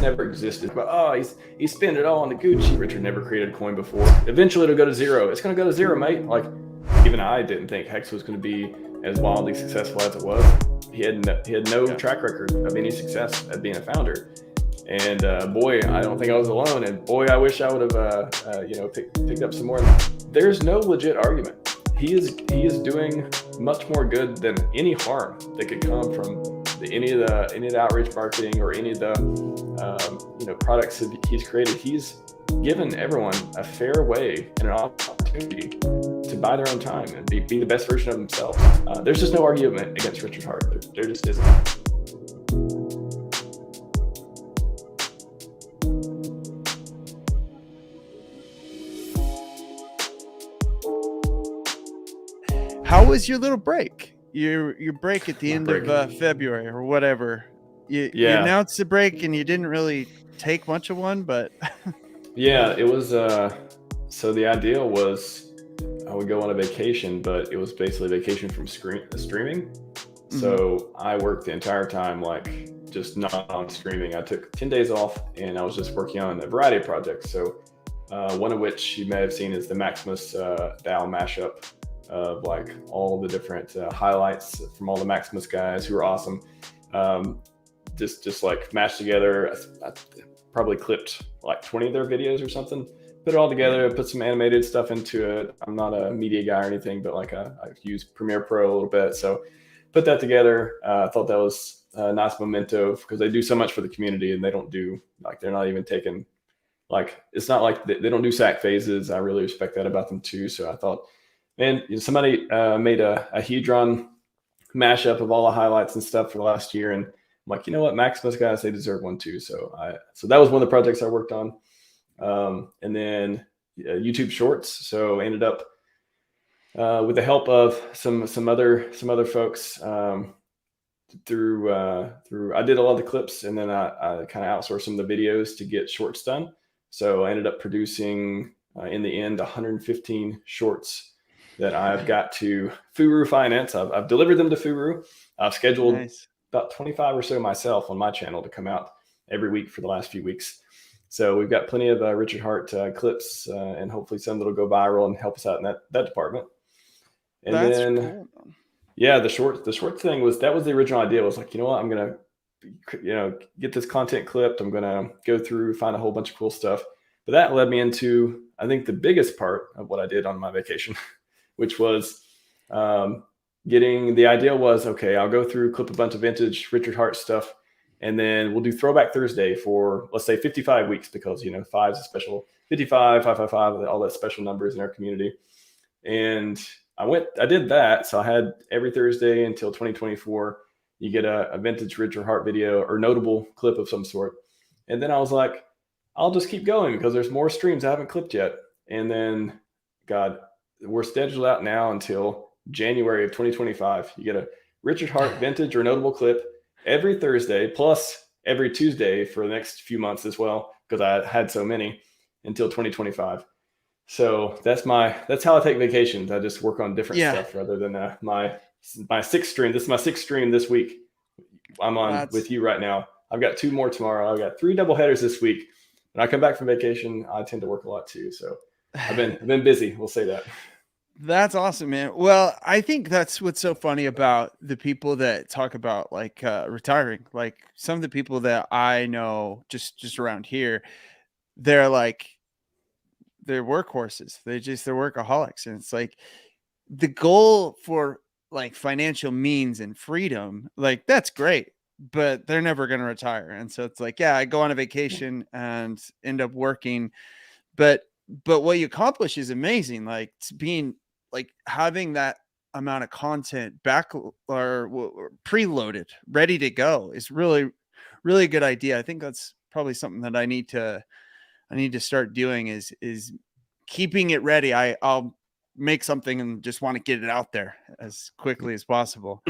never existed. But he's spent it all on the Gucci. Richard never created a coin before. Eventually it'll go to zero. It's going to go to zero, mate. Like, even I didn't think Hex was going to be as wildly successful as it was. He had no track record of any success at being a founder. And boy, I don't think I was alone. And boy, I wish I would have picked up some more. There's no legit argument. He is doing much more good than any harm that could come from any of the outreach marketing or any of the products that he's created. He's given everyone a fair way and an opportunity to buy their own time and be the best version of themselves. There's just no argument against Richard Hart. There just isn't. How was your little break? Your break at the end of February or whatever. You announced the break and you didn't really take much of one, but yeah, it was. So the idea was I would go on a vacation, but it was basically a vacation from streaming. Mm-hmm. So I worked the entire time, like just not on streaming. I took 10 days off and I was just working on a variety of projects. So one of which you may have seen is the Maximus DAO mashup of like all the different highlights from all the Maximus guys who are awesome. Just like mashed together. I probably clipped like 20 of their videos or something, put it all together, put some animated stuff into it. I'm not a media guy or anything, but like I use Premiere Pro a little bit. So put that together. I thought that was a nice memento because they do so much for the community and they don't do like, they're not even taking like, it's not like they don't do sack phases. I really respect that about them too. So I thought, man, somebody made a Hedron mashup of all the highlights and stuff for the last year. And I'm like, you know what, Maximus guys, they deserve one too. So that was one of the projects I worked on. And then YouTube Shorts. So I ended up with the help of some other folks through I did a lot of the clips and then I kind of outsourced some of the videos to get shorts done. So I ended up producing in the end 115 shorts that I've got to Furu Finance. I've delivered them to Furu. I've scheduled about 25 or so myself on my channel to come out every week for the last few weeks. So we've got plenty of Richard Hart clips and hopefully some that'll go viral and help us out in that department. And that's then, cool. Yeah, the short thing was the original idea. Was like, you know what, I'm gonna, get this content clipped. I'm gonna go through, find a whole bunch of cool stuff. But that led me into, I think, the biggest part of what I did on my vacation, which was the idea was, okay, I'll go through, clip a bunch of vintage Richard Hart stuff, and then we'll do Throwback Thursday for, let's say, 55 weeks, because, 5 is a special, 55, 555, all that special numbers in our community. And I did that. So I had every Thursday until 2024, you get a vintage Richard Hart video or notable clip of some sort. And then I was like, I'll just keep going because there's more streams I haven't clipped yet. And then, God, we're scheduled out now until January of 2025. You get a Richard Hart vintage or notable clip every Thursday, plus every Tuesday for the next few months as well, because I had so many until 2025. So that's how I take vacations. I just work on different stuff rather than my sixth stream. This is my sixth stream this week. I'm on with you right now. I've got 2 more tomorrow. I've got 3 double headers this week. When I come back from vacation, I tend to work a lot too. So I've been busy. We'll say that. That's awesome, man. Well, I think that's what's so funny about the people that talk about like retiring. Like some of the people that I know just around here, they're workhorses. They're workaholics. And it's like the goal for like financial means and freedom, like that's great, but they're never going to retire. And so it's like, yeah, I go on a vacation and end up working, but what you accomplish is amazing. Like having that amount of content back or preloaded, ready to go is really, really a good idea. I think that's probably something that I need to start doing is keeping it ready. I'll make something and just want to get it out there as quickly as possible.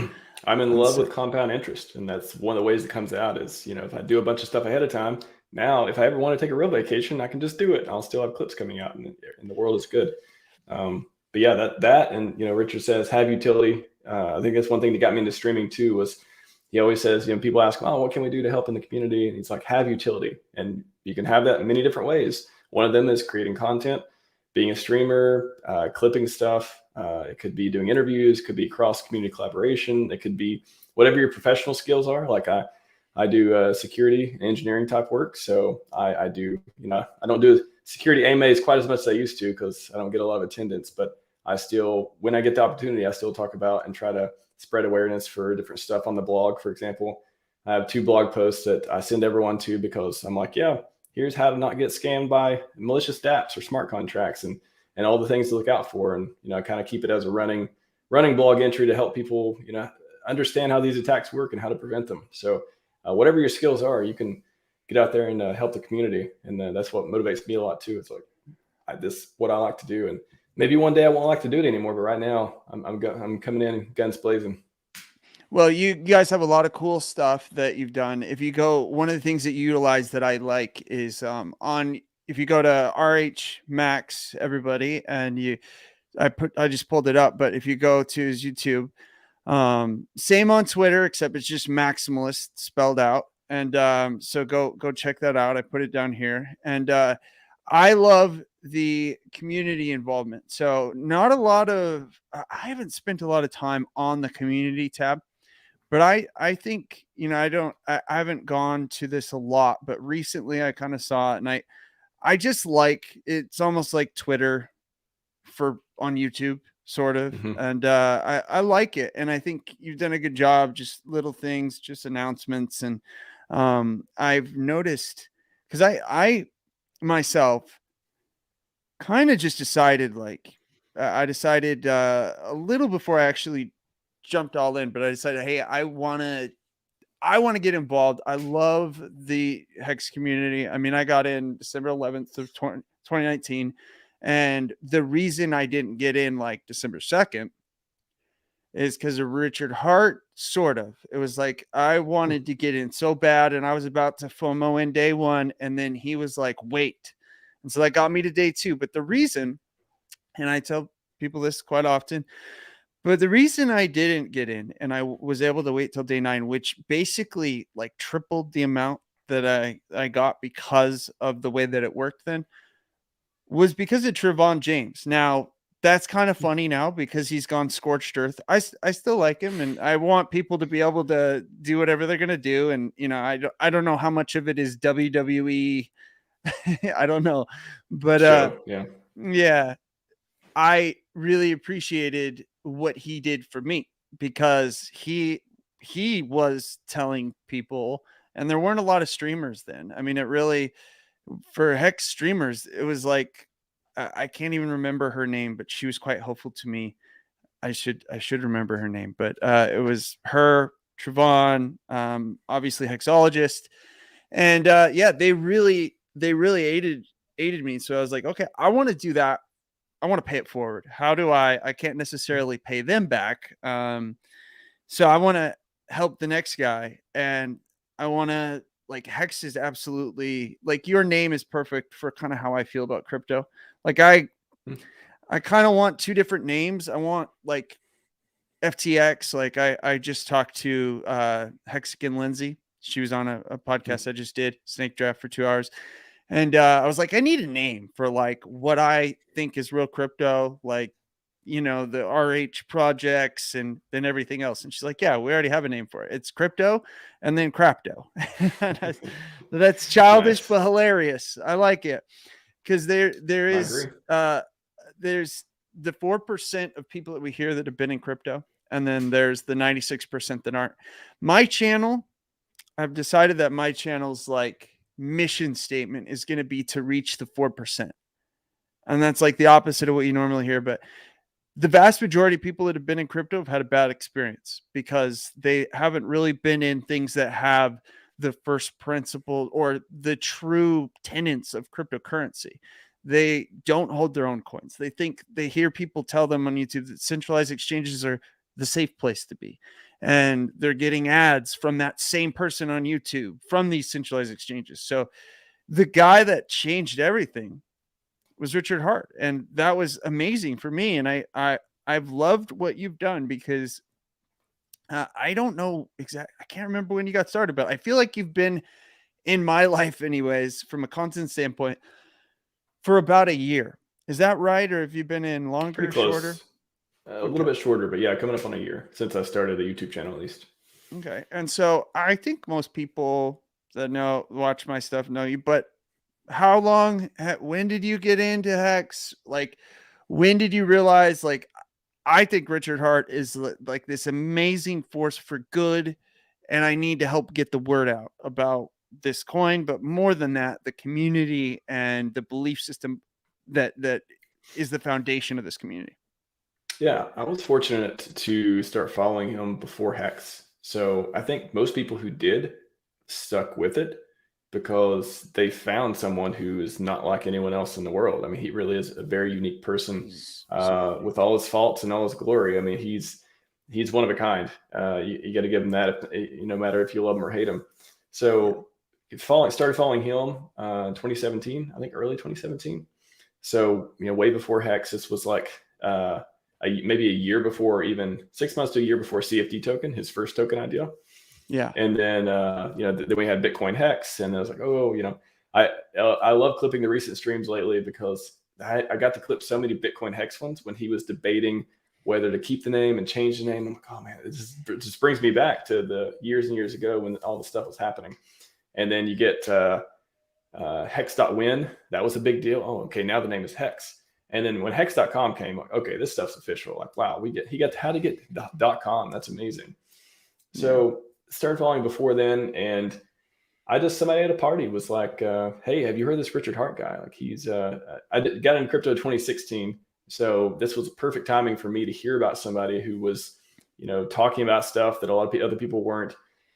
I'm in love with compound interest. And that's one of the ways it comes out is, if I do a bunch of stuff ahead of time, now, if I ever want to take a real vacation, I can just do it. I'll still have clips coming out and the world is good. But yeah, that, and, Richard says, have utility. I think that's one thing that got me into streaming too, was he always says, people ask, oh, what can we do to help in the community? And he's like, have utility. And you can have that in many different ways. One of them is creating content, being a streamer, clipping stuff. It could be doing interviews, could be cross community collaboration. It could be whatever your professional skills are. Like I do security and engineering type work. So I do, I don't do security AMAs quite as much as I used to because I don't get a lot of attendance, but I still, when I get the opportunity, I still talk about and try to spread awareness for different stuff on the blog. For example, I have 2 blog posts that I send everyone to because I'm like, yeah, here's how to not get scammed by malicious dApps or smart contracts and all the things to look out for. And, I kind of keep it as a running blog entry to help people, understand how these attacks work and how to prevent them. So whatever your skills are, you can get out there and help the community. And that's what motivates me a lot too. It's like, this what I like to do. And maybe one day I won't like to do it anymore, but right now I'm coming in guns blazing. Well, you guys have a lot of cool stuff that you've done. If you go, one of the things that you utilize that I like is if you go to RHMax, everybody, and I just pulled it up, but if you go to his YouTube, same on Twitter, except it's just maximalist spelled out. And so go check that out. I put it down here. And I love the community involvement. So not a lot of, I haven't spent a lot of time on the community tab, but I think, I haven't gone to this a lot, but recently I kind of saw it, and I just like, it's almost like Twitter on YouTube sort of. Mm-hmm. And I like it. And I think you've done a good job, just little things, just announcements. And I've noticed, because I myself kind of just decided, I decided a little before I actually jumped all in, but I decided, hey, I want to get involved. I love the Hex community. I mean, I got in December 11th of 2019. And the reason I didn't get in like December 2nd is because of Richard Hart, sort of. It was like I wanted to get in so bad, and I was about to FOMO in day 1, and then he was like, wait. And so that got me to day 2. But the reason, and I tell people this quite often, but the reason I didn't get in and I was able to wait till day 9, which basically like tripled the amount that I got because of the way that it worked then, was because of Trevon James. Now, that's kind of funny now because he's gone scorched earth. I still like him, and I want people to be able to do whatever they're going to do. And, I don't know how much of it is WWE. I don't know. But yeah, I really appreciated what he did for me, because he was telling people, and there weren't a lot of streamers then. I mean, it really, for Hex streamers, it was like, I can't even remember her name, but she was quite helpful to me. I should remember her name, but it was her, Trevon, obviously Hexologist. And yeah, they really aided me. So I was like, okay, I want to do that. I want to pay it forward. How do I can't necessarily pay them back. So I want to help the next guy, and I want to, like, Hex is absolutely, like, your name is perfect for kind of how I feel about crypto. Like I kind of want 2 different names. I want like FTX. Like I just talked to Hexagon Lindsay. She was on a podcast I just did, Snake Draft, for 2 hours. And I was like, I need a name for like what I think is real crypto, like, the RH projects and then everything else. And she's like, yeah, we already have a name for it. It's crypto and then crapto. That's childish, nice, but hilarious. I like it. Because there's the 4% of people that we hear that have been in crypto, and then there's the 96% that aren't. My channel, I've decided that my channel's like mission statement is going to be to reach the 4%. And that's like the opposite of what you normally hear. But the vast majority of people that have been in crypto have had a bad experience because they haven't really been in things that have the first principle or the true tenets of cryptocurrency. They don't hold their own coins. They hear people tell them on YouTube that centralized exchanges are the safe place to be. And they're getting ads from that same person on YouTube from these centralized exchanges. So the guy that changed everything was Richard Hart. And that was amazing for me. And I've loved what you've done, because I don't know exactly. I can't remember when you got started, but I feel like you've been in my life, anyways, from a content standpoint, for about a year. Is that right, or have you been in Pretty longer, shorter? close. A little Okay. bit shorter, but yeah, coming up on a year since I started the YouTube channel at least. Okay. And so I think most people that watch my stuff know you, but how long, when did you get into Hex? Like, when did you realize, like, I think Richard Hart is like this amazing force for good, and I need to help get the word out about this coin, but more than that, the community and the belief system that is the foundation of this community. Yeah, I was fortunate to start following him before Hex. So I think most people who did stuck with it because they found someone who is not like anyone else in the world. I mean, he really is a very unique person He's super unique. with all his faults and all his glory. I mean, he's one of a kind. You got to give him that, no matter if you love him or hate him. Yeah. So started following him in 2017, I think early 2017. So way before Hex, this was like maybe a year before, even 6 months to a year before CFD token, his first token idea. Yeah. And then then we had Bitcoin Hex, and I was like, I love clipping the recent streams lately because I got to clip so many Bitcoin Hex ones when he was debating whether to keep the name and change the name. I'm like, oh man, it just brings me back to the years and years ago when all the stuff was happening. And then you get Hex.win. That was a big deal. Oh, okay, now the name is Hex. And then when Hex.com came, like, okay, this stuff's official. Like, wow, he got how to get .com. That's amazing. So started following before then, and somebody at a party was like, hey, have you heard this Richard Hart guy? Like, got in crypto 2016. So this was perfect timing for me to hear about somebody who was, talking about stuff that a lot of other people weren't.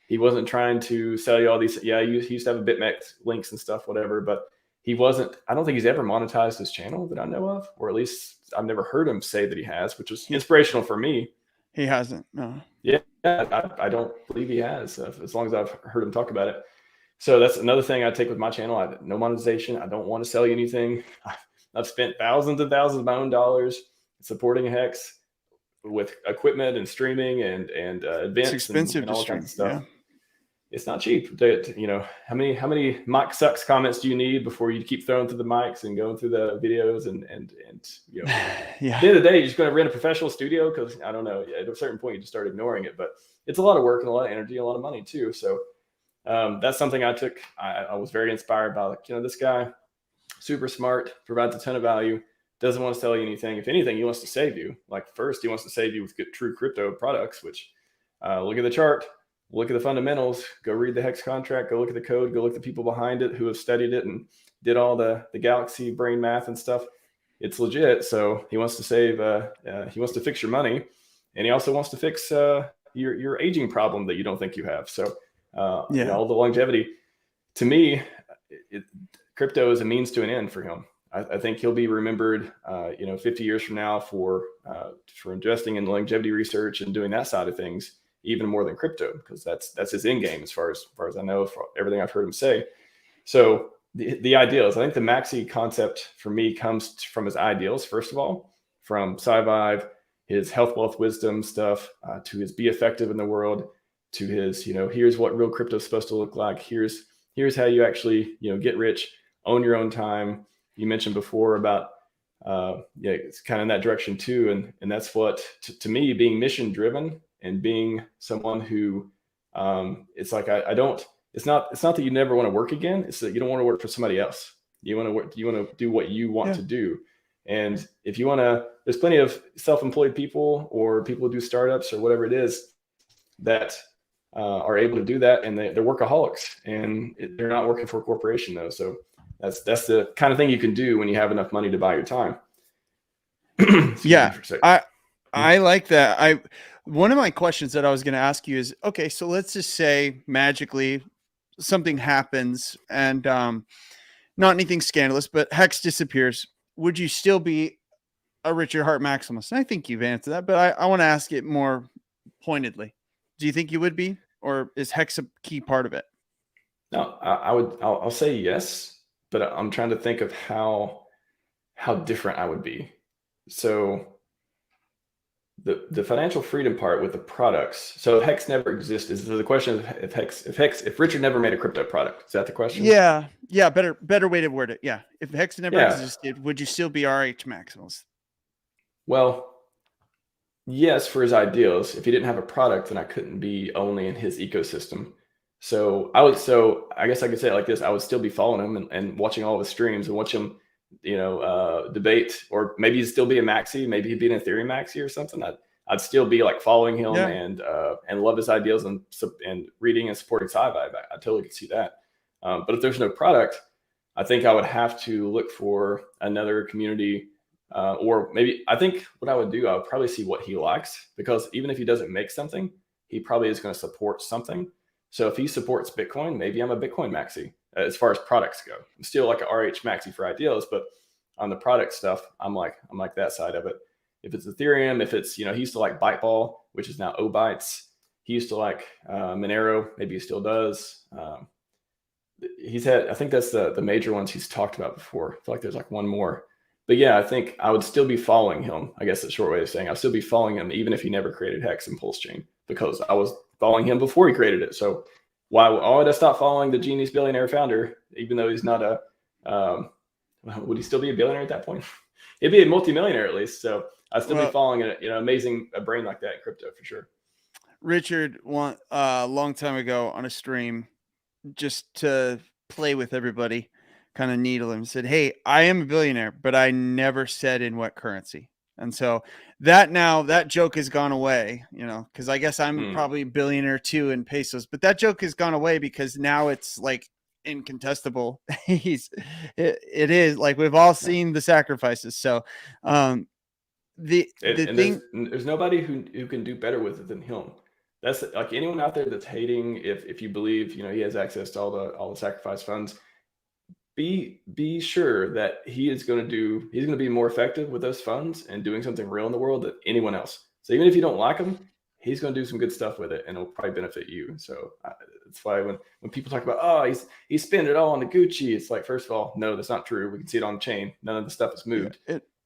He wasn't trying to sell you all these. Yeah, he used to have a BitMEX links and stuff, whatever, but he wasn't. I don't think he's ever monetized his channel that I know of, or at least I've never heard him say that he has, which was inspirational for me. He hasn't. No. Yeah, I don't believe he has, as long as I've heard him talk about it. So that's another thing I take with my channel. No monetization. I don't want to sell you anything. I've spent thousands and thousands of my own dollars supporting Hex with equipment and streaming and events. It's expensive and all to stream. kinds of stuff. Yeah. It's not cheap. How many mic sucks comments do you need before you keep throwing through the mics and going through the videos and Yeah. At the end of the day, you're just going to rent a professional studio because I don't know. At a certain point, you just start ignoring it, but it's a lot of work and a lot of energy, a lot of money too. So that's something I took. I was very inspired by, like, this guy, super smart, provides a ton of value, doesn't want to sell you anything. If anything, he wants to save you. Like, first, he wants to save you with good, true crypto products, which look at the chart. Look at the fundamentals, go read the Hex contract, go look at the code, go look at the people behind it who have studied it and did all the galaxy brain math and stuff. It's legit. So he wants to save, he wants to fix your money. And he also wants to fix your aging problem that you don't think you have. So, all the longevity. To me, crypto is a means to an end for him. I think he'll be remembered, 50 years from now for investing in longevity research and doing that side of things, even more than crypto, because that's his end game as far as I know, for everything I've heard him say. So the ideals, I think the Maxi concept for me comes from his ideals, first of all, from Scivive, his health, wealth, wisdom stuff, to his be effective in the world, to his, here's what real crypto is supposed to look like. Here's how you actually, get rich, own your own time. You mentioned before about, it's kind of in that direction too. And that's what, to me, being mission driven and being someone who, it's like, it's not that you never want to work again. It's that you don't want to work for somebody else. You want to do what you want to do. And if you want to, there's plenty of self-employed people or people who do startups or whatever it is that are able to do that. And they're workaholics, and they're not working for a corporation though. So that's the kind of thing you can do when you have enough money to buy your time. Yeah. I like that. One of my questions that I was going to ask you is, okay, so let's just say magically something happens and not anything scandalous, but Hex disappears. Would you still be a Richard Hart maximalist? And I think you've answered that, but I want to ask it more pointedly. Do you think you would be, or is Hex a key part of it? No, I'll say yes, but I'm trying to think of how different I would be. So the financial freedom part with the products. So Hex never existed. So the question is if Richard never made a crypto product, is that the question? Yeah. Better way to word it. Yeah. If Hex never Yeah. existed, would you still be RHMax? Well, yes, for his ideals. If he didn't have a product, then I couldn't be only in his ecosystem. So I guess I could say it like this: I would still be following him and watching all of his streams and watch him, debate, or maybe he'd still be a Maxi, maybe he'd be an Ethereum Maxi or something. I'd still be like following him and love his ideals and reading and supporting Scivive. I totally could see that. But if there's no product, I think I would have to look for another community. Or maybe I think what I would do, I would probably see what he likes, because even if he doesn't make something, he probably is going to support something. So if he supports Bitcoin, maybe I'm a Bitcoin Maxi as far as products go. I'm still like an RH Maxi for ideals, but on the product stuff, I'm like that side of it. If it's Ethereum, if it's, he used to like Byteball, which is now Obytes. He used to like Monero, maybe he still does. He's had, I think that's the major ones he's talked about before. I feel like there's like one more. But yeah, I think I would still be following him. I guess the short way of saying I'll still be following him, even if he never created Hex and PulseChain, because I was following him before he created it. So why would I stop following the genius billionaire founder, even though he's not would he still be a billionaire at that point? He'd be a multimillionaire at least. So I'd still be following amazing brain like that in crypto for sure. Richard, a long time ago on a stream, just to play with everybody, kind of needle him, said, "Hey, I am a billionaire, but I never said in what currency." And so that joke has gone away, because I guess I'm probably a billionaire too in pesos, but that joke has gone away because now it's like incontestable. It is like we've all seen the sacrifices. So there's nobody who can do better with it than him. That's like anyone out there that's hating, if you believe he has access to all the sacrifice funds, be sure that he's going to be more effective with those funds and doing something real in the world than anyone else. So even if you don't like him, he's going to do some good stuff with it, and it'll probably benefit you. So that's why when people talk about, he's spent it all on the Gucci, it's like, first of all, no, that's not true. We can see it on the chain. None of the stuff is moved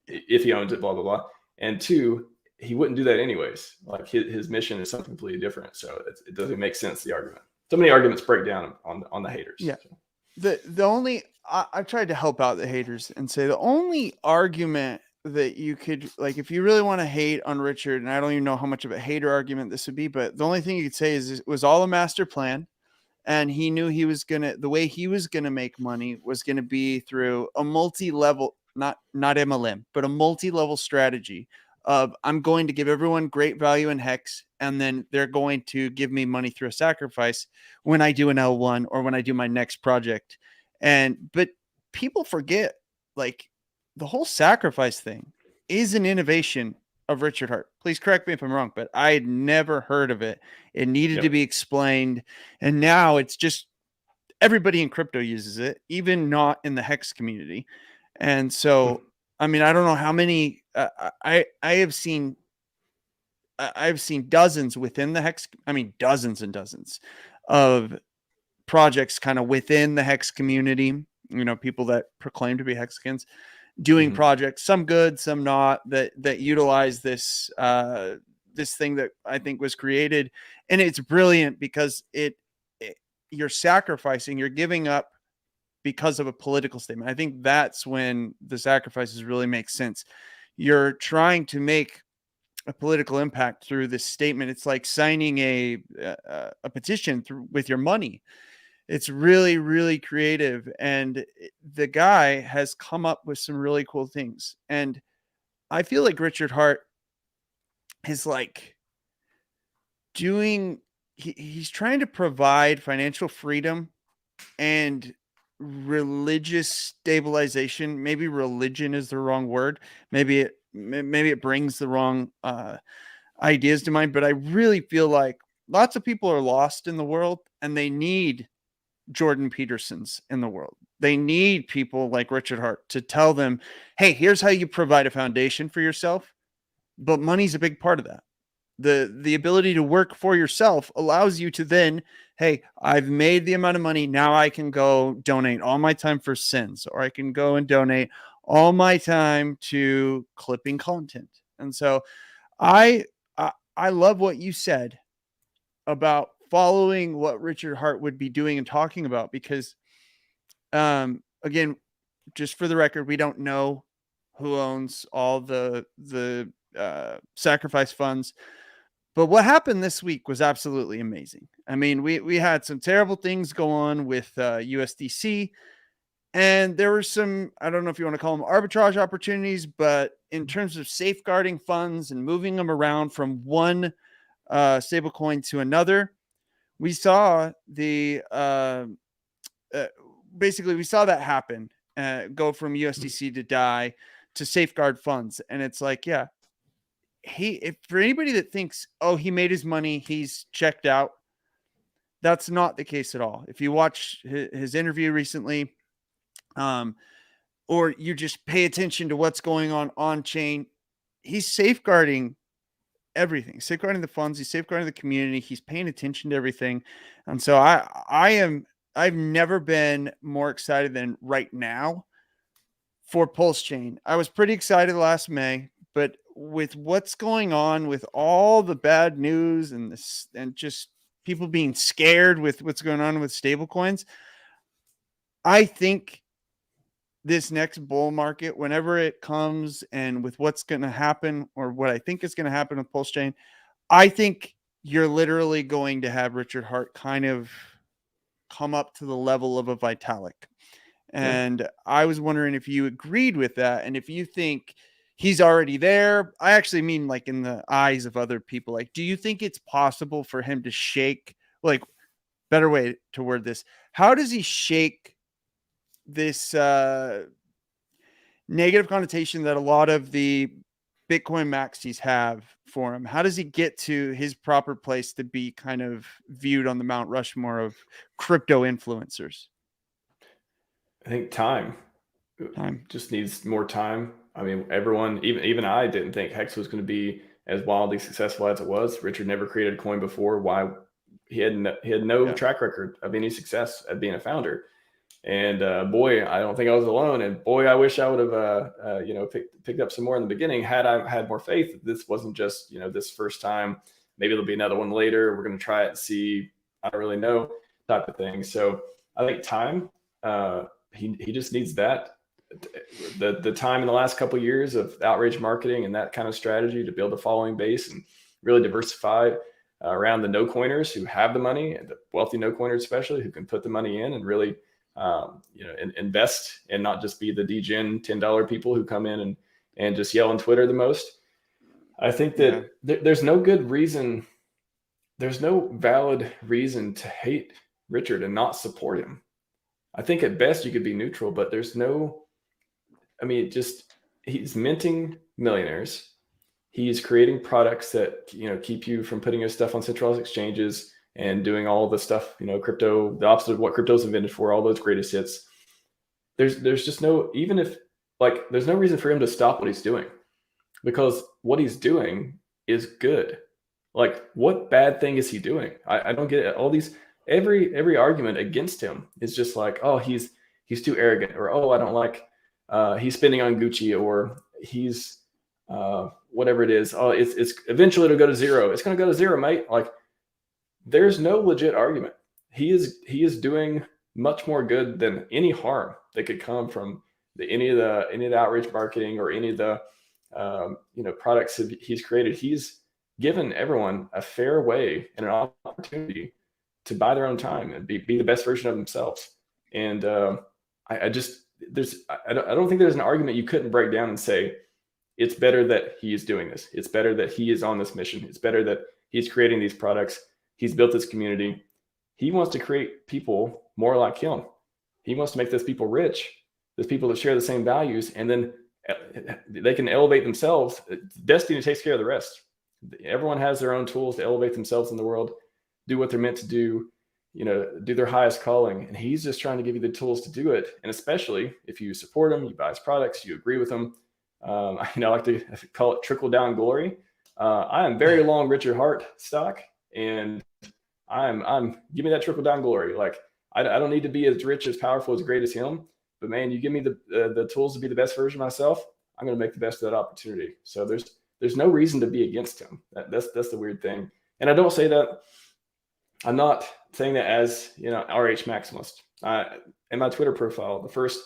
if he owns it, blah, blah, blah. And two, he wouldn't do that anyways. Like his mission is something completely different. So it doesn't make sense, the argument. So many arguments break down on the haters. Yeah. So. The only, I've tried to help out the haters and say the only argument that you could, like, if you really want to hate on Richard, and I don't even know how much of a hater argument this would be, but the only thing you could say is it was all a master plan. And he knew the way he was going to make money was going to be through a multi-level, not MLM, but a multi-level strategy of, I'm going to give everyone great value in Hex, and then they're going to give me money through a sacrifice when I do an L1 or when I do my next project. But people forget, like, the whole sacrifice thing is an innovation of Richard Hart. Please correct me if I'm wrong, but I had never heard of it. It needed to be explained. And now it's just everybody in crypto uses it, even not in the Hex community. And so, I mean, I don't know how many I've seen dozens within the Hex. I mean, dozens and dozens of projects kind of within the Hex community, people that proclaim to be Hexicans doing projects, some good, some not, that utilize this thing that I think was created. And it's brilliant because you're sacrificing, you're giving up because of a political statement. I think that's when the sacrifices really make sense. You're trying to make a political impact through this statement. It's like signing a petition with your money. It's really, really creative. And the guy has come up with some really cool things. And I feel like Richard Hart is like he's trying to provide financial freedom and religious stabilization. Maybe religion is the wrong word. Maybe it brings the wrong ideas to mind. But I really feel like lots of people are lost in the world, and they need Jordan Petersons in the world. They need people like Richard Hart to tell them, hey, here's how you provide a foundation for yourself. But money's a big part of that. The ability to work for yourself allows you to then, hey, I've made the amount of money. Now I can go donate all my time for sins, or I can go and donate all my time to clipping content. And so I I love what you said about following what Richard Hart would be doing and talking about, because again, just for the record, we don't know who owns all the sacrifice funds. But what happened this week was absolutely amazing. I mean, we had some terrible things go on with USDC, and there were some, I don't know if you want to call them arbitrage opportunities, but in terms of safeguarding funds and moving them around from one stablecoin to another, we saw the basically we saw that happen, go from USDC to DAI to safeguard funds. And it's like, yeah, if for anybody that thinks, oh, he made his money, he's checked out, that's not the case at all. If you watch his interview recently, or you just pay attention to what's going on chain, he's safeguarding everything, safeguarding the funds, he's safeguarding the community, he's paying attention to everything. And so I've never been more excited than right now for PulseChain. I was pretty excited last May, but with what's going on with all the bad news and this, and just people being scared with what's going on with stablecoins, I think this next bull market, whenever it comes, and with what's going to happen, or what I think is going to happen with PulseChain, I think you're literally going to have Richard Hart kind of come up to the level of a Vitalik. And yeah, I was wondering if you agreed with that, and if you think he's already there. I actually mean like in the eyes of other people. Like, do you think it's possible for him to shake, like, better way to word this, how does he shake this negative connotation that a lot of the Bitcoin maxis have for him? How does he get to his proper place to be kind of viewed on the Mount Rushmore of crypto influencers? I think time just needs more time. I mean, everyone, even I didn't think Hex was going to be as wildly successful as it was. Richard never created a coin before. Why? He had no track record of any success at being a founder. And boy, I don't think I was alone. And boy, I wish I would have picked up some more in the beginning had I had more faith. This wasn't just this first time. Maybe there'll be another one later. We're going to try it and see. I don't really know, type of thing. So I think time. He just needs that. The time in the last couple of years of outrage marketing and that kind of strategy to build a following base and really diversify around the no coiners who have the money, and the wealthy no coiners especially, who can put the money in and really invest and not just be the degen $10 people who come in and just yell on Twitter the most. I think that there's no good reason, there's no valid reason to hate Richard and not support him. I think at best you could be neutral, but there's no, I mean, he's minting millionaires. He's creating products that, keep you from putting your stuff on centralized exchanges and doing all the stuff, crypto, the opposite of what crypto's invented for, all those greatest hits. There's just no, even if there's no reason for him to stop what he's doing, because what he's doing is good. Like, what bad thing is he doing? I don't get it. All these, every argument against him is just like, oh, he's too arrogant, or oh, I don't like he's spending on Gucci, or he's whatever it is. Oh, it's eventually it'll go to zero. It's going to go to zero, mate. Like, there's no legit argument. He is doing much more good than any harm that could come from any of the outreach marketing or any of the products that he's created. He's given everyone a fair way and an opportunity to buy their own time and be the best version of themselves. And I don't think there's an argument you couldn't break down and say it's better that he is doing this. It's better that he is on this mission. It's better that he's creating these products. He's built this community. He wants to create people more like him. He wants to make those people rich, those people that share the same values, and then they can elevate themselves. Destiny takes care of the rest. Everyone has their own tools to elevate themselves in the world, do what they're meant to do, do their highest calling. And he's just trying to give you the tools to do it. And especially if you support him, you buy his products, you agree with him. I like to call it trickle down glory. I am very long Richard Hart stock, and I'm give me that trickle down glory. Like, I don't need to be as rich, as powerful, as great as him, but man, you give me the tools to be the best version of myself, I'm going to make the best of that opportunity. So there's no reason to be against him. That's the weird thing. And I don't say that, I'm not saying that as, RH maximalist. In my Twitter profile, the first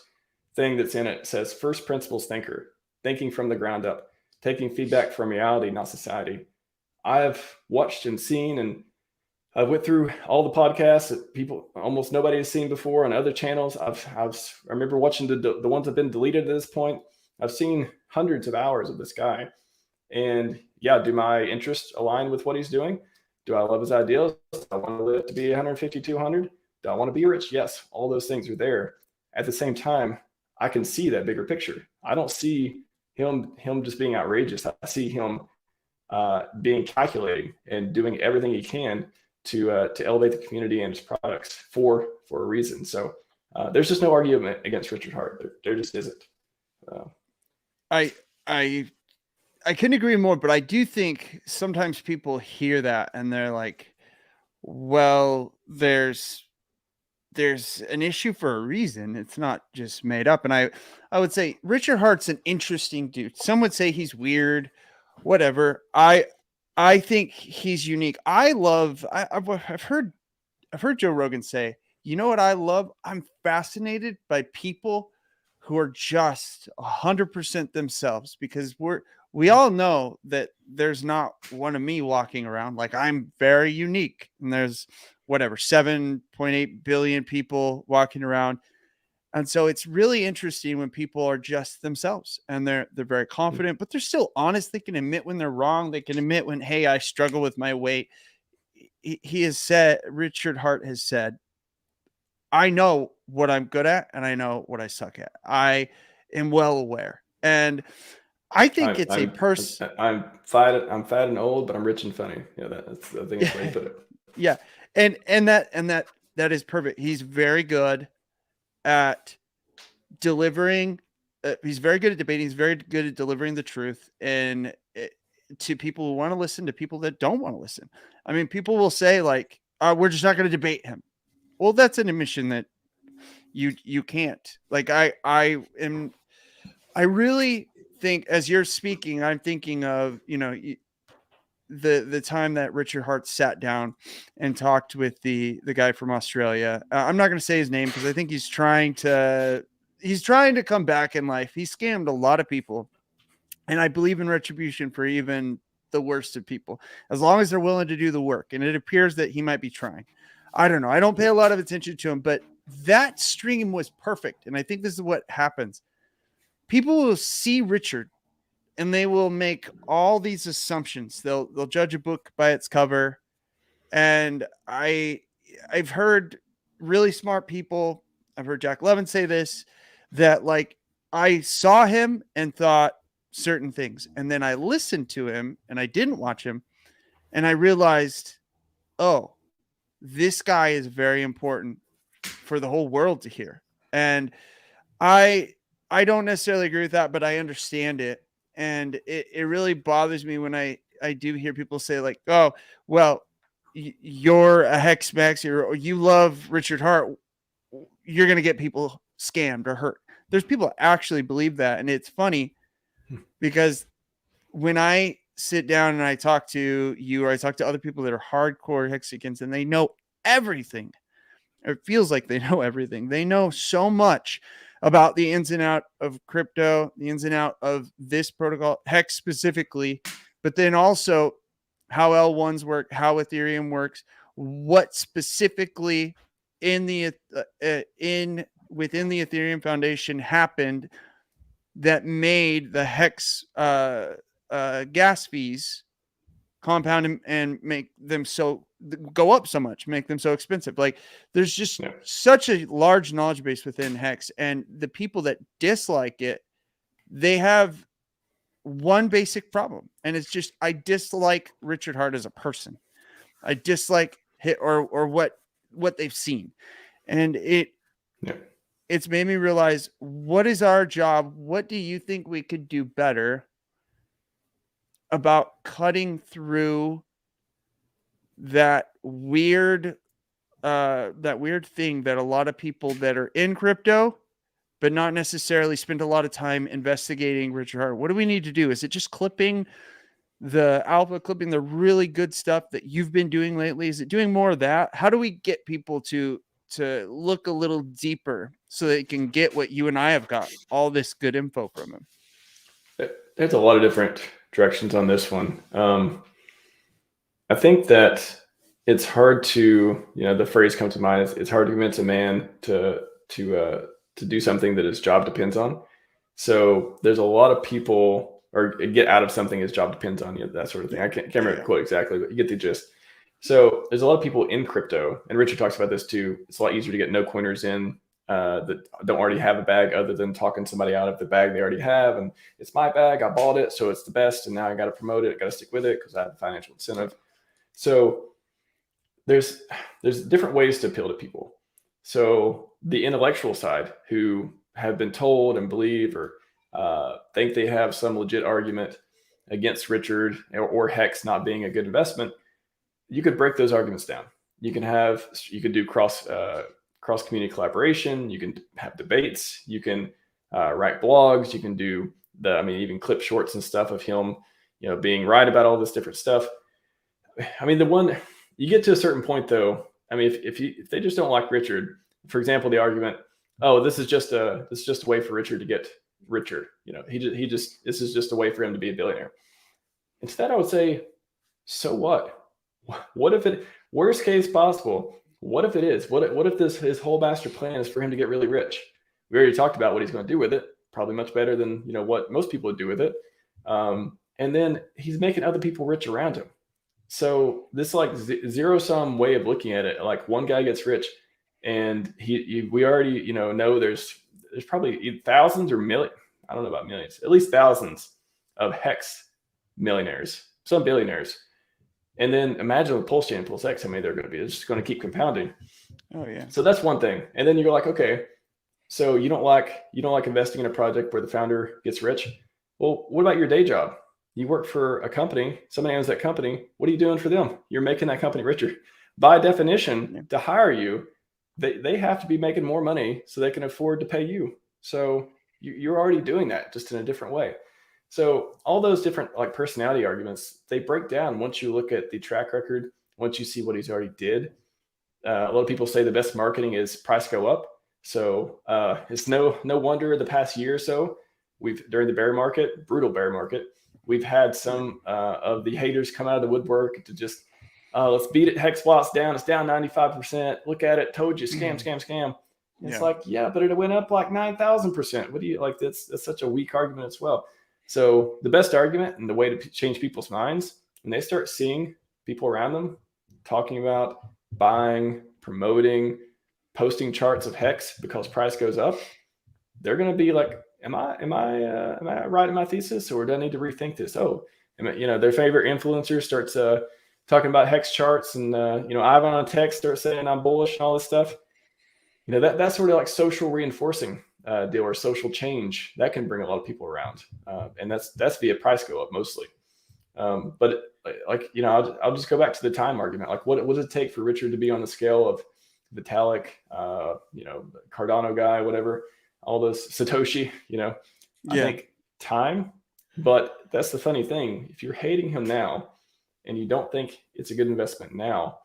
thing that's in it says first principles thinker, thinking from the ground up, taking feedback from reality, not society. I've watched and seen, and I went through all the podcasts that almost nobody has seen before on other channels. I remember watching the ones that have been deleted at this point. I've seen hundreds of hours of this guy. And yeah, do my interests align with what he's doing? Do I love his ideals? Do I want to live to be 150, 200? Do I want to be rich? Yes, all those things are there. At the same time, I can see that bigger picture. I don't see him just being outrageous. I see him being calculating and doing everything he can to elevate the community and his products for a reason. So there's just no argument against Richard Hart. There just isn't. I couldn't agree more, but I do think sometimes people hear that and they're like, well, there's an issue for a reason. It's not just made up. And I would say Richard Hart's an interesting dude. Some would say he's weird, whatever. I think he's unique. I've heard Joe Rogan say, you know what I love? I'm fascinated by people who are just 100% themselves, because we all know that there's not one of me walking around. Like, I'm very unique, and there's 7.8 billion people walking around. And so it's really interesting when people are just themselves and they're very confident, but they're still honest. They can admit when they're wrong. They can admit when, hey, I struggle with my weight. He has said, Richard Hart has said, I know what I'm good at and I know what I suck at. I am well aware. And I think I'm fat and old, but I'm rich and funny. Yeah, that's the thing. That's the way you put it. Yeah. And that is perfect. He's very good at delivering. He's very good at debating. He's very good at delivering the truth to people who want to listen, to people that don't want to listen. I mean, people will say like, we're just not going to debate him. Well, that's an admission that you can't. Like, I really think, as you're speaking, I'm thinking of, the time that Richard Hart sat down and talked with the guy from Australia. I'm not going to say his name because I think he's trying to come back in life. He scammed a lot of people, and I believe in retribution for even the worst of people, as long as they're willing to do the work. And it appears that he might be trying. I don't know. I don't pay a lot of attention to him, but that stream was perfect. And I think this is what happens. People will see Richard and they will make all these assumptions. They'll judge a book by its cover. And I've heard really smart people, I've heard Jack Levin say this, that like, I saw him and thought certain things. And then I listened to him and I didn't watch him. And I realized, oh, this guy is very important for the whole world to hear. And I don't necessarily agree with that, but I understand it. And it really bothers me when I do hear people say like, oh, well, you're a hex max, or you love Richard Hart, you're going to get people scammed or hurt. There's people that actually believe that. And it's funny because when I sit down and I talk to you, or I talk to other people that are hardcore hexicans, and they know everything, it feels like they know everything. They know so much about the ins and out of crypto, the ins and out of this protocol, Hex specifically, but then also how L1s work, how Ethereum works, what specifically within the Ethereum Foundation happened that made the Hex gas fees compound and make them go up so much, make them so expensive. Like, there's just such a large knowledge base within Hex, and the people that dislike it, they have one basic problem, and it's just, I dislike Richard Hart as a person. I dislike or what they've seen, and it's made me realize, what is our job? What do you think we could do better about cutting through that weird thing that a lot of people that are in crypto, but not necessarily spend a lot of time investigating Richard Hart? What do we need to do? Is it just clipping the alpha clipping, the really good stuff that you've been doing lately? Is it doing more of that? How do we get people to look a little deeper so they can get what you and I have got, all this good info from him? There's a lot of different directions on this one. I think that it's hard to, the phrase comes to mind is it's hard to convince a man to do something that his job depends on. So there's a lot of people, or get out of something his job depends on, that sort of thing. I can't remember the quote exactly, but you get the gist. So there's a lot of people in crypto, and Richard talks about this too. It's a lot easier to get no coiners in that don't already have a bag, other than talking somebody out of the bag they already have. And it's my bag, I bought it, so it's the best, and now I got to promote it, I got to stick with it because I have a financial incentive. So there's different ways to appeal to people. So the intellectual side, who have been told and believe or think they have some legit argument against Richard or Hex not being a good investment, you could break those arguments down. You could do cross community collaboration. You can have debates. You can write blogs. You can do even clip shorts and stuff of him, being right about all this different stuff. I mean, the one you get to a certain point though. I mean, if they just don't like Richard, for example, the argument, oh, this is just a way for Richard to get richer. This is just a way for him to be a billionaire. Instead, I would say, so what? What if it, worst case possible, what if it is? What if his whole master plan is for him to get really rich? We already talked about what he's going to do with it. Probably much better than what most people would do with it. And then he's making other people rich around him. So this like zero sum way of looking at it, like one guy gets rich, and we already know there's probably thousands or millions. I don't know about millions, at least thousands of Hex millionaires, some billionaires. And then imagine with PulseChain and PulseX, how many they're going to be. It's just going to keep compounding. Oh yeah. So that's one thing. And then you're like, okay, so you don't like investing in a project where the founder gets rich. Well, what about your day job? You work for a company, somebody owns that company. What are you doing for them? You're making that company richer. By definition, to hire you, they have to be making more money so they can afford to pay you. So you're already doing that, just in a different way. So all those different like personality arguments, they break down once you look at the track record, once you see what he's already did. A lot of people say the best marketing is price go up. So it's no wonder the past year or so, during the bear market, brutal bear market, we've had some of the haters come out of the woodwork to just, let's beat it. Hex Spot's down. It's down 95%. Look at it. Told you, scam. It's like, yeah, but it went up like 9,000%. What do you like? That's such a weak argument as well. So the best argument and the way to change people's minds, when they start seeing people around them talking about buying, promoting, posting charts of Hex because price goes up, they're going to be like, am I right in my thesis, or do I need to rethink this? Oh, their favorite influencer starts talking about Hex charts, and Ivan on text starts saying I'm bullish and all this stuff. That's sort of like social reinforcing deal, or social change that can bring a lot of people around, and that's via price go up mostly. But like I'll just go back to the time argument. Like, what does it take for Richard to be on the scale of Vitalik, Cardano guy, whatever, all those Satoshi? I think time. But that's the funny thing. If you're hating him now, and you don't think it's a good investment now,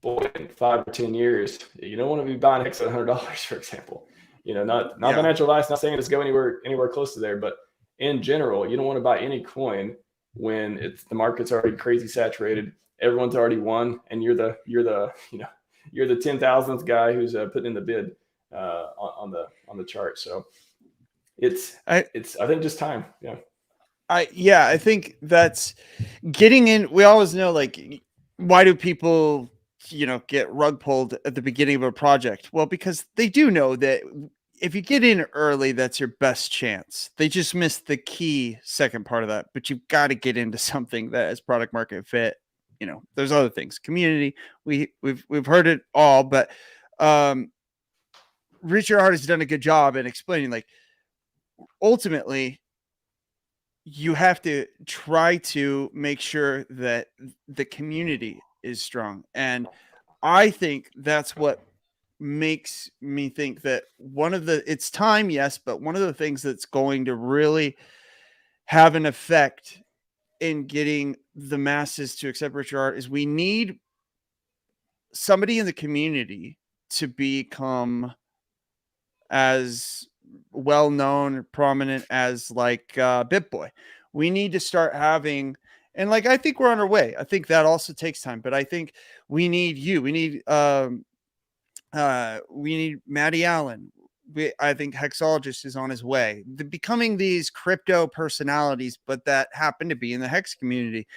boy, in 5 or 10 years, you don't want to be buying Hex at $100, for example. Not financial advice, not saying it's go anywhere close to there, but in general, you don't want to buy any coin when the market's already crazy saturated, everyone's already won, and you're the 10,000th guy who's putting in the bid on the chart. So I think just time. Yeah. I think that's getting in. We always know, like, why do people get rug pulled at the beginning of a project? Well, because they do know that if you get in early, that's your best chance. They just missed the key second part of that, but you've got to get into something that has product market fit. There's other things, community. We've heard it all, but Richard Hart has done a good job in explaining, like, ultimately you have to try to make sure that the community is strong. And I think that's what makes me think that it's time, yes, but one of the things that's going to really have an effect in getting the masses to accept Richard Hart is we need somebody in the community to become as well known, prominent as like BitBoy. We need to start having, and like I think we're on our way. I think that also takes time, but I think we need you. We need Matty Allen. I think Hexologist is on his way. Becoming these crypto personalities, but that happen to be in the Hex community,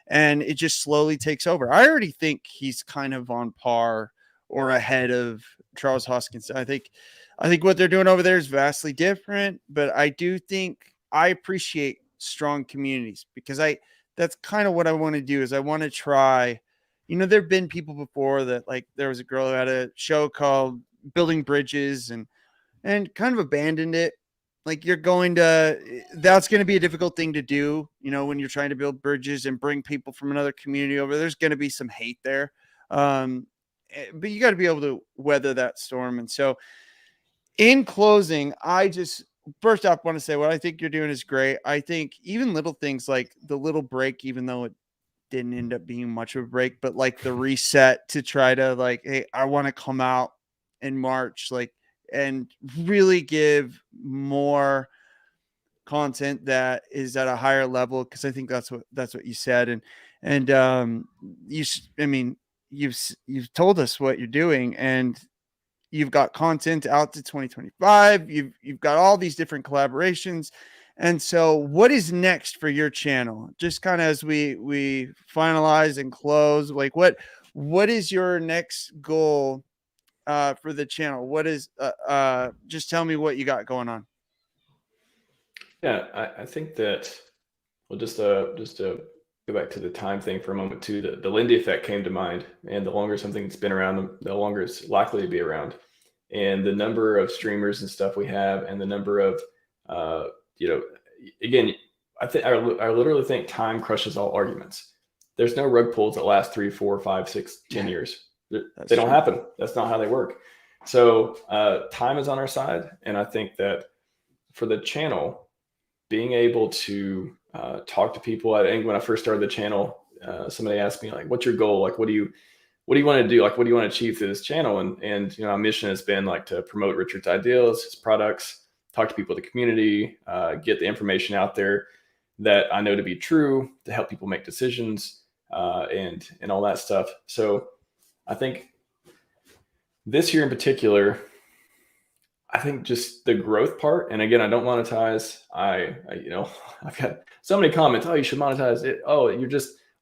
and it just slowly takes over. I already think he's kind of on par or ahead of Charles Hoskins. I think what they're doing over there is vastly different, but I do think I appreciate strong communities because that's kind of what I want to do is I want to try, there've been people before that, like there was a girl who had a show called Building Bridges and kind of abandoned it. Like that's going to be a difficult thing to do, when you're trying to build bridges and bring people from another community over. There's going to be some hate there. But you got to be able to weather that storm. And so in closing, I just first off want to say what I think you're doing is great. I think even little things like the little break, even though it didn't end up being much of a break, but like the reset to try to like, hey, I want to come out in March, like, and really give more content that is at a higher level. Cause I think that's what you said. You've told us what you're doing and you've got content out to 2025. You've got all these different collaborations. And so what is next for your channel? Just kind of as we finalize and close, like what is your next goal for the channel? What is just tell me what you got going on. Yeah, I think that, well, just to go back to the time thing for a moment too, the Lindy effect came to mind, and the longer something's been around, the longer it's likely to be around. And the number of streamers and stuff we have, and the number of, again, I literally think time crushes all arguments. There's no rug pulls that last 3, 4, 5, 6, 10 years. They don't happen. That's not how they work. So time is on our side. And I think that for the channel, being able to talk to people, I think when I first started the channel, somebody asked me like, what's your goal? Like, what do you want to do? Like, what do you want to achieve through this channel? And our mission has been like to promote Richard's ideals, his products, talk to people in the community, get the information out there that I know to be true to help people make decisions and all that stuff. So I think this year in particular, I think just the growth part. And again, I don't monetize. I've got so many comments. Oh, you should monetize it. Oh,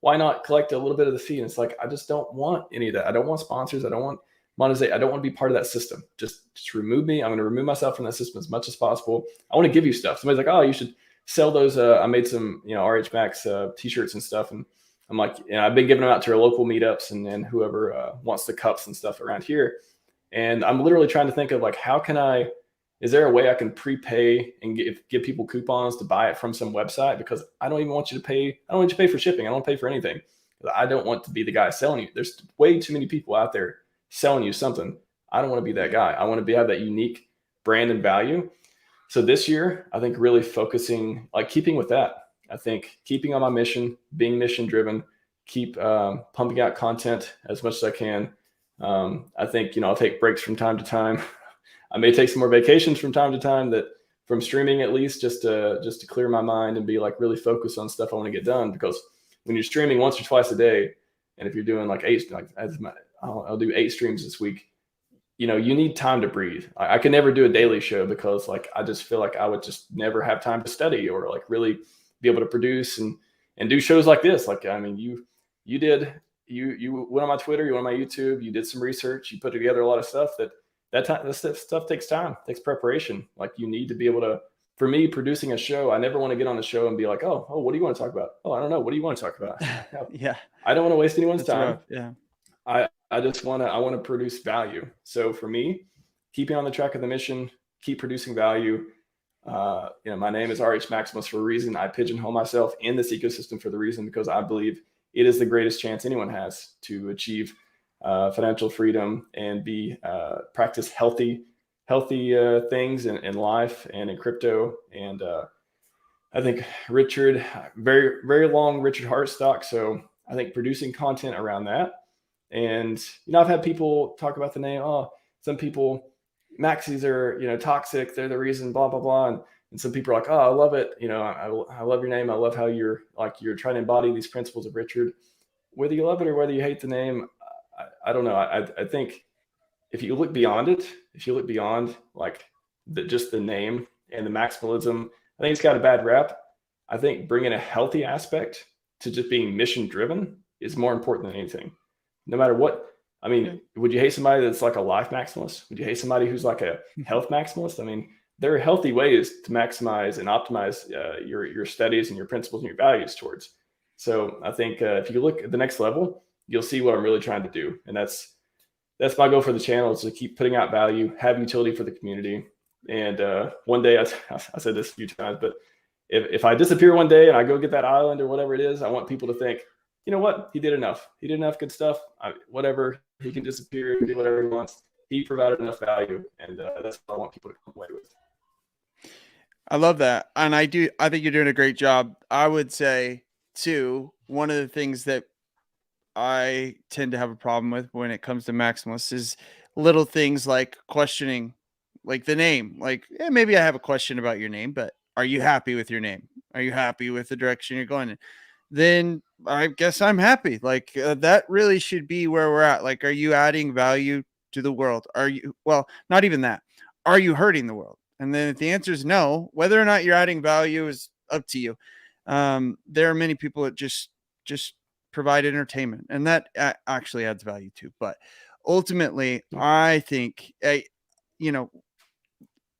why not collect a little bit of the fee? And it's like, I just don't want any of that. I don't want sponsors. I don't want monetization. I don't want to be part of that system. Just remove me. I'm going to remove myself from that system as much as possible. I want to give you stuff. Somebody's like, oh, you should sell those. I made some, RHMax t-shirts and stuff. And I'm like, I've been giving them out to our local meetups and whoever wants the cups and stuff around here. And I'm literally trying to think of like, is there a way I can prepay and give people coupons to buy it from some website? Because I don't even want you to pay. I don't want you to pay for shipping. I don't pay for anything. I don't want to be the guy selling you. There's way too many people out there selling you something. I don't want to be that guy. I want to have that unique brand and value. So this year, I think really focusing, like keeping with that. I think keeping on my mission, being mission driven, keep pumping out content as much as I can. I think, I'll take breaks from time to time. I may take some more vacations from time to time, that from streaming at least, just to clear my mind and be like really focused on stuff I want to get done. Because when you're streaming once or twice a day, and if you're doing like I'll do 8 streams this week, you need time to breathe. I could never do a daily show because like, I just feel like I would just never have time to study or like really be able to produce and do shows like this. Like, I mean, you went on my Twitter, you went on my YouTube, you did some research, you put together a lot of stuff that stuff takes time, takes preparation. Like you need to be able to, for me, producing a show, I never want to get on the show and be like, oh, what do you want to talk about? Oh, I don't know. What do you want to talk about? Yeah. I don't want to waste anyone's time. Rough. Yeah. I just want to produce value. So for me, keeping on the track of the mission, keep producing value. My name is RHMax for a reason. I pigeonhole myself in this ecosystem for the reason, because I believe it is the greatest chance anyone has to achieve financial freedom and practice healthy things in life and in crypto. And I think Richard, very, very long Richard Hart stock. So I think producing content around that. And, I've had people talk about the name. Oh, some people, Maxis are, toxic. They're the reason, blah, blah, blah. And some people are like, oh, I love it. I love your name. I love how you're trying to embody these principles of Richard. Whether you love it or whether you hate the name, I don't know. I think if you look beyond it, if you look beyond like just the name and the maximalism, I think it's got a bad rap. I think bringing a healthy aspect to just being mission driven is more important than anything. No matter what, I mean, would you hate somebody that's like a life maximalist? Would you hate somebody who's like a health maximalist? I mean, there are healthy ways to maximize and optimize your studies and your principles and your values towards. So I think if you look at the next level, you'll see what I'm really trying to do. And that's my goal for the channel, is to keep putting out value, have utility for the community. And one day, I said this a few times, but if I disappear one day and I go get that island or whatever it is, I want people to think, you know what, he did enough. He did enough good stuff. Whatever, he can disappear and do whatever he wants. He provided enough value, and that's what I want people to come away with. I love that. And I think you're doing a great job. I would say too, one of the things that I tend to have a problem with when it comes to maximalists is little things like questioning, like the name. Like, maybe I have a question about your name, but are you happy with your name? Are you happy with the direction you're going in? Then I guess I'm happy. Like that really should be where we're at. Like, are you adding value to the world? Are you, well, not even that. Are you hurting the world? And then if the answer is no, whether or not you're adding value is up to you. There are many people that just provide entertainment, and that actually adds value too. But ultimately, I think,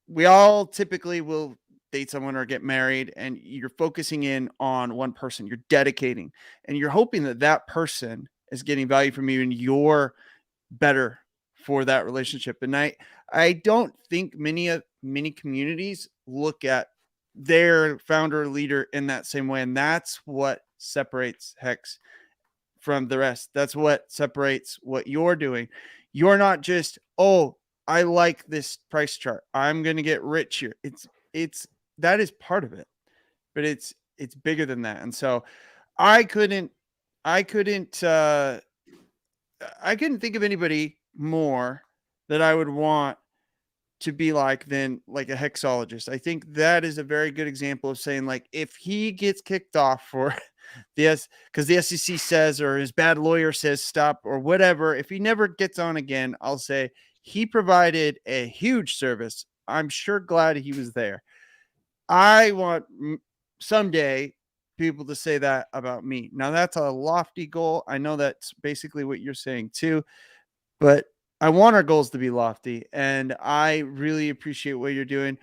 we all typically will date someone or get married, and you're focusing in on one person. You're dedicating, and you're hoping that that person is getting value from you, and you're better for that relationship. And I don't think many communities look at their founder or leader in that same way, and that's what separates Hex from the rest. That's what separates what you're doing. You're not just, oh, I like this price chart, I'm going to get rich here. It's that is part of it, but it's bigger than that. And so I couldn't think of anybody more that I would want to be like than like a hexologist. I think that is a very good example of saying, like, if he gets kicked off for this because the SEC says, or his bad lawyer says stop or whatever, if he never gets on again, I'll say he provided a huge service. I'm sure glad he was there. I want someday people to say that about me. Now that's a lofty goal. I know that's basically what you're saying too, but I want our goals to be lofty, and I really appreciate what you're doing.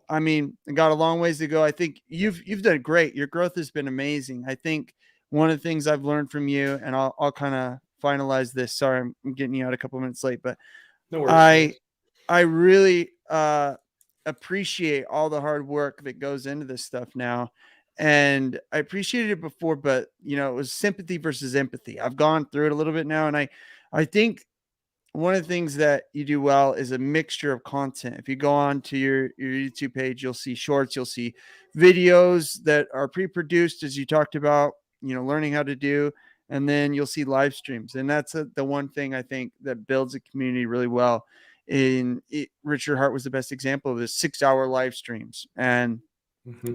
I mean, I got a long ways to go. I think you've done great. Your growth has been amazing. I think one of the things I've learned from you, and I'll kind of finalize this. Sorry, I'm getting you out a couple minutes late, but no worries. I really appreciate all the hard work that goes into this stuff now. And I appreciated it before, but it was sympathy versus empathy. I've gone through it a little bit now, and I think one of the things that you do well is a mixture of content. If you go on to your YouTube page, you'll see shorts, you'll see videos that are pre-produced, as you talked about, learning how to do, and then you'll see live streams. And that's the one thing I think that builds a community really well. Richard Hart was the best example of this 6-hour live streams, and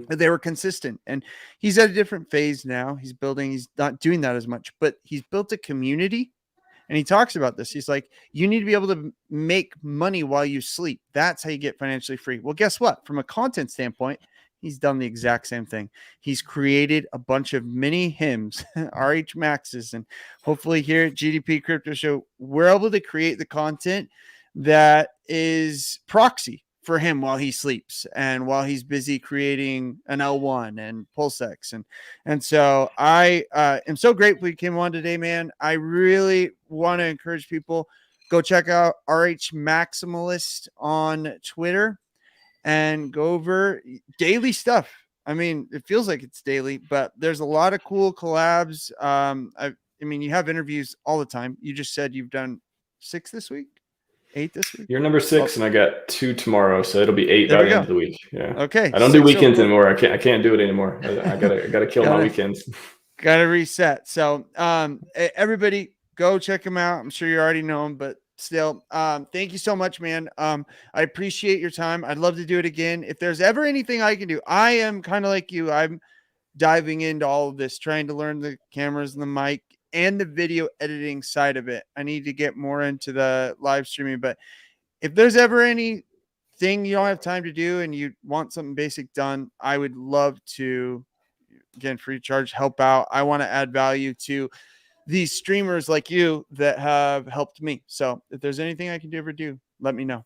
they were consistent. And he's at a different phase now. He's not doing that as much, but he's built a community. And he talks about this. He's like, you need to be able to make money while you sleep. That's how you get financially free. Well, guess what? From a content standpoint, he's done the exact same thing. He's created a bunch of mini hymns, RHMaxes, and hopefully here at GDP Crypto Show, we're able to create the content that is proxy for him while he sleeps and while he's busy creating an L1 and PulseX. And so I am so grateful you came on today, man. I really want to encourage people, go check out RH Maximalist on Twitter and go over daily stuff. I mean, it feels like it's daily, but there's a lot of cool collabs. I mean, you have interviews all the time. You just said you've done 6 this week. 8 this week. You're number 6, and I got 2 tomorrow, so it'll be 8 There by we the go. end of the week. Yeah. Okay. I don't do 6 weekends over. anymore. I can't do it anymore. I gotta kill my weekends. Gotta reset. So everybody go check him out. I'm sure you already know him, but still, thank you so much, man. I appreciate your time. I'd love to do it again. If there's ever anything I can do, I am kind of like you. I'm diving into all of this, trying to learn the cameras and the mic and the video editing side of it. I need to get more into the live streaming, but if there's ever anything you don't have time to do and you want something basic done, I would love to, again, free of charge, help out. I want to add value to these streamers like you that have helped me. So if there's anything I can ever do, let me know.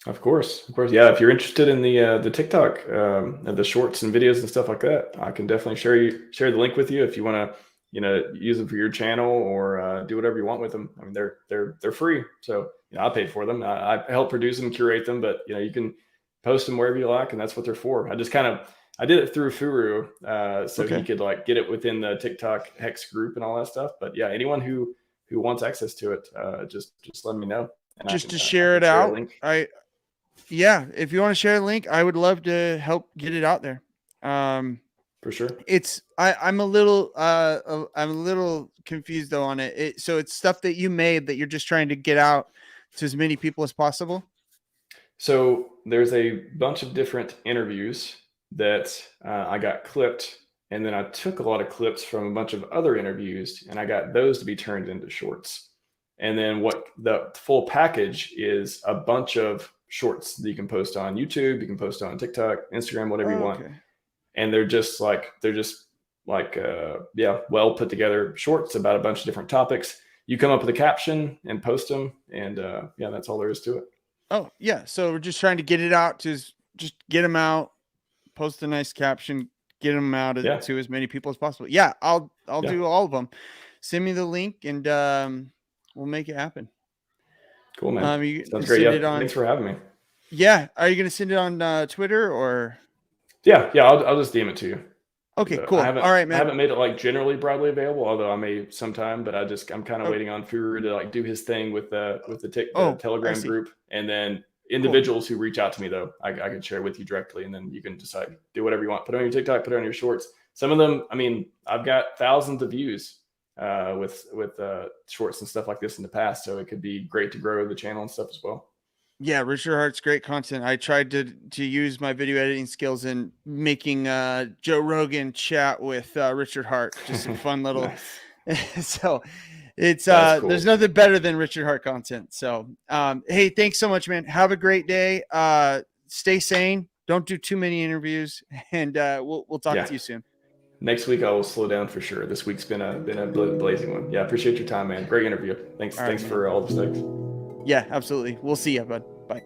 Of course. Yeah, if you're interested in the TikTok, the shorts and videos and stuff like that, I can definitely share the link with you if you want to, use them for your channel or do whatever you want with them. I mean, they're free, so I paid for them. I help produce them, curate them, but you can post them wherever you like, and that's what they're for. I did it through Furu, so he could like get it within the TikTok Hex group and all that stuff. But yeah, anyone who wants access to it, just let me know. And just to share it out. Yeah, if you want to share the link, I would love to help get it out there. For sure. I'm a little confused though on it. So it's stuff that you made that you're just trying to get out to as many people as possible. So there's a bunch of different interviews that I got clipped, and then I took a lot of clips from a bunch of other interviews, and I got those to be turned into shorts. And then what the full package is, a bunch of shorts that you can post on YouTube, you can post on TikTok, Instagram, whatever you want. And they're just like well put together shorts about a bunch of different topics. You come up with a caption and post them, and that's all there is to it. Oh yeah, so we're just trying to get it out to just get them out, post a nice caption, get them out to as many people as possible. Yeah, I'll do all of them. Send me the link, and we'll make it happen. Cool, man. Sounds great. Thanks for having me. Yeah, are you gonna send it on Twitter or? Yeah, I'll just DM it to you. Okay, cool. All right, man. I haven't made it like generally broadly available, although I may sometime. But I'm kind of waiting on Furu to like do his thing with the Telegram group, and then individuals who reach out to me though, I can share with you directly, and then you can decide, do whatever you want. Put it on your TikTok, put it on your shorts. Some of them, I mean, I've got thousands of views with shorts and stuff like this in the past, so it could be great to grow the channel and stuff as well. Yeah, Richard Hart's great content. I tried to use my video editing skills in making Joe Rogan chat with Richard Hart. Just some fun little. So it's cool. There's nothing better than Richard Hart content. So hey, thanks so much, man. Have a great day. Stay sane. Don't do too many interviews, and we'll talk to you soon. Next week I will slow down for sure. This week's been a blazing one. Yeah, appreciate your time, man. Great interview. Thanks for all the things. Yeah, absolutely. We'll see you, bud. Bye.